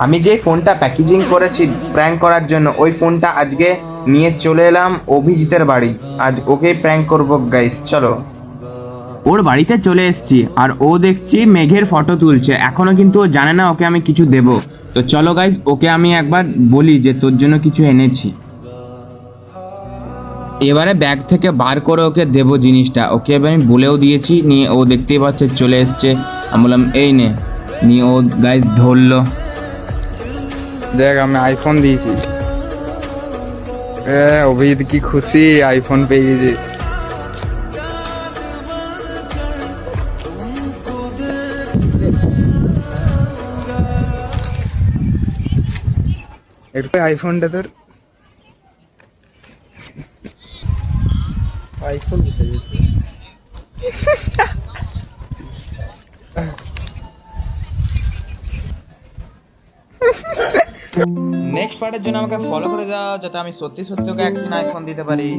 আমি যে ফোনটা প্যাকেজিং করেছি প্র্যাঙ্ক করার জন্য, ওই ফোনটা আজকে নিয়ে চলে এলাম অভিজিতের বাড়ি। আজ ওকেই প্র্যাঙ্ক করবো গাইস, চলো। ওর বাড়িতে চলে এসেছি, আর ও দেখছি মেঘের ফটো তুলছে। এখনো কিন্তু ও জানে না ওকে আমি কিছু দেব। তো চলো গাইস, ওকে আমি একবার বলি যে তোর জন্য কিছু এনেছি। এবারে ব্যাগ থেকে বার করে ওকে দেবো জিনিসটা। ওকে এবার আমি বলেও দিয়েছি, নিয়ে ও দেখতেই পাচ্ছে চলে এসছে। আমি বললাম এই নে, নিয়ে ও গাইস ধরলো। দেখ আমি আইফোন দিয়েছি। অভিজিৎ কি খুশি, আইফোন পেয়ে গেছি। একটু আইফোনটা তোর, আইফোন নেক্সট পার্টের জন্য আমাকে ফলো করে দাও, যাতে আমি সত্যি সত্যি ওকে একদিন আইফোন দিতে পারি।